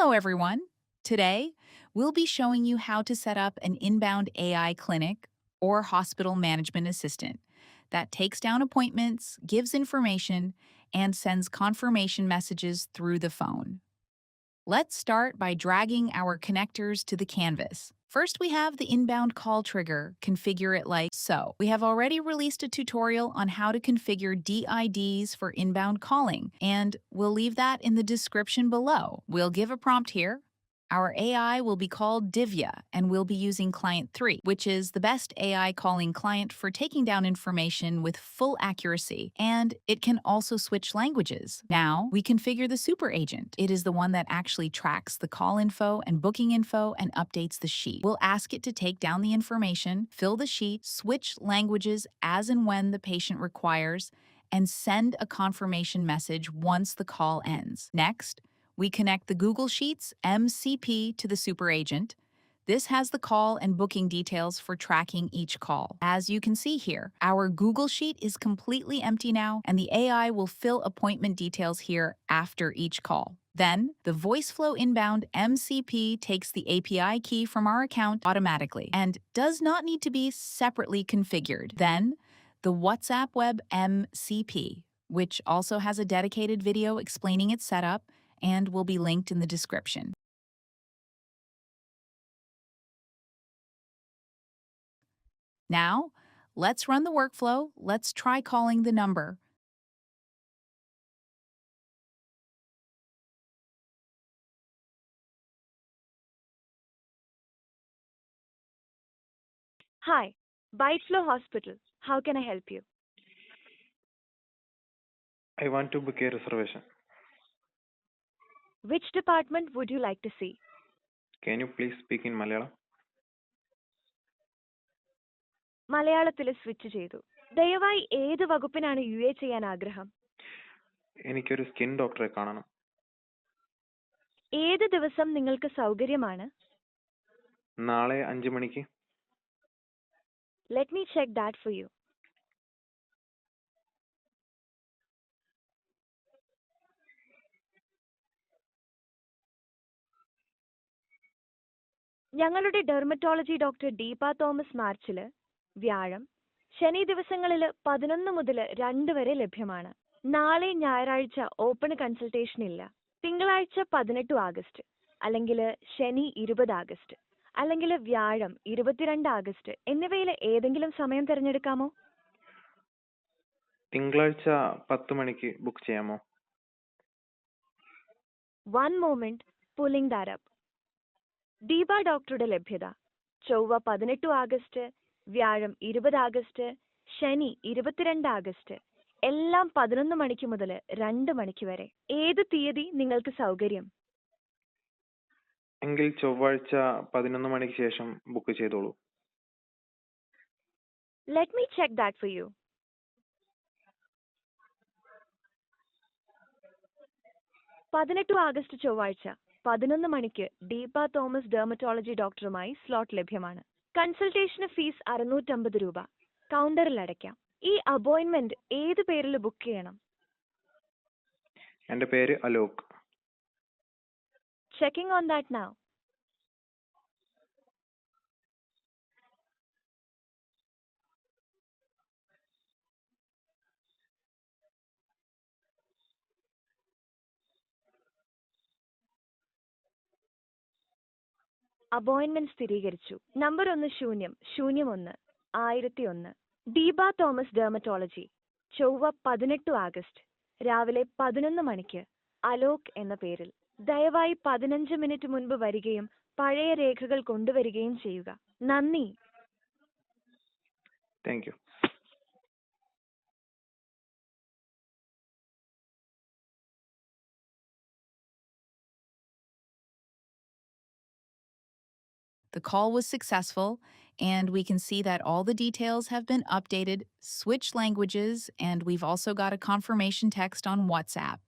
Hello, everyone. Today, we'll be showing you how to set up an inbound AI clinic or hospital management assistant that takes down appointments, gives information, and sends confirmation messages through the phone. Let's start by dragging our connectors to the canvas. First, we have the inbound call trigger. Configure it like so. We have already released a tutorial on how to configure DIDs for inbound calling, and we'll leave that in the description below. We'll give a prompt here. Our AI will be called Divya, and we'll be using Client 3, which is the best AI calling client for taking down information with full accuracy, and it can also switch languages. Now, we configure the super agent. It is the one that actually tracks the call info and booking info and updates the sheet. We'll ask it to take down the information, fill the sheet, switch languages as and when the patient requires, and send a confirmation message once the call ends. Next, we connect the Google Sheets MCP to the super agent. This has the call and booking details for tracking each call. As you can see here, our Google Sheet is completely empty now, and the AI will fill appointment details here after each call. Then, the VoiceFlow Inbound MCP takes the API key from our account automatically and does not need to be separately configured. Then, the WhatsApp Web MCP, which also has a dedicated video explaining its setup, and will be linked in the description. Now, let's run the workflow. Let's try calling the number. Hi, Byteflow Hospital. How can I help you? I want to book a reservation. Which department would you like to see? Can you please speak in Malayalam? മലയാളത്തിൽ switch ചെയ്തു. ദയവായി ഏത് വകുപ്പിനാണ് UA ചെയ്യാൻ ആഗ്രഹം? എനിക്കൊരു skin ഡോക്ടറെ കാണണം. ഏത് ദിവസം നിങ്ങൾക്ക് സൗകര്യമാണ്? നാളെ 5 മണിക്ക്. Let me check that for you. ഞങ്ങളുടെ ഡെർമറ്റോളജി ഡോക്ടർ ദീപ തോമസ് മാർച്ചില് വ്യാഴം, ശനി ദിവസങ്ങളിൽ 11 മുതൽ 2 വരെ ലഭ്യമാണ്. നാളെ ഞായറാഴ്ച ഓപ്പൺ കൺസൾട്ടേഷൻ ഇല്ല. തിങ്കളാഴ്ച 18 ആഗസ്റ്റ്, അല്ലെങ്കിൽ ശനി 20 ആഗസ്റ്റ്, അല്ലെങ്കിൽ വ്യാഴം 22 ആഗസ്റ്റ് എന്നിവയിൽ ഏതെങ്കിലും സമയം തിരഞ്ഞെടുക്കാമോ? തിങ്കളാഴ്ച 10 മണിക്ക് ബുക്ക് ചെയ്യാമോ? One moment, pulling that up. Deepa ഡോക്ടറുടെ ലഭ്യത ചൊവ്വ 18 ആഗസ്റ്റ്, വ്യാഴം 20 ആഗസ്റ്റ്, ശനി 22 ആഗസ്റ്റ്, എല്ലാം 11 മണിക്ക് മുതൽ 2 മണിക്ക് വരെ. ഏത് തീയതി നിങ്ങൾക്ക് സൗകര്യം? എങ്കിൽ ചൊവ്വാഴ്ച 11 മണിക്ക് ശേഷം ബുക്ക് ചെയ്തോളൂ. Let me check that for you. August ചൊവ്വാഴ്ച 11 മണിക്ക് ദീപ തോമസ് ഡെർമറ്റോളജി ഡോക്ടറുമായി സ്ലോട്ട് ലഭ്യമാണ്. കൺസൾട്ടേഷന് ഫീസ് 650 രൂപ. കൗണ്ടറിൽ അടയ്ക്കാം. ഈ അപ്പോയിന്റ്മെന്റ് ഏത് പേരിൽ ബുക്ക് ചെയ്യണം? എൻ്റെ പേര് Alok. Checking on that now. Appointment സ്ഥിരീകരിച്ചു. നമ്പർ 1001 1001. ദീപ തോമസ് ഡെർമറ്റോളജി, ചൊവ്വ 18 ആഗസ്റ്റ്, രാവിലെ 11 മണിക്ക്, അലോക് എന്ന പേരിൽ. ദയവായി 15 മിനിറ്റ് മുൻപ് വരികയും പഴയ രേഖകൾ കൊണ്ടുവരികയും ചെയ്യുക. നന്ദി. Thank you. The call was successful, and we can see that all the details have been updated, switched languages, and we've also got a confirmation text on WhatsApp.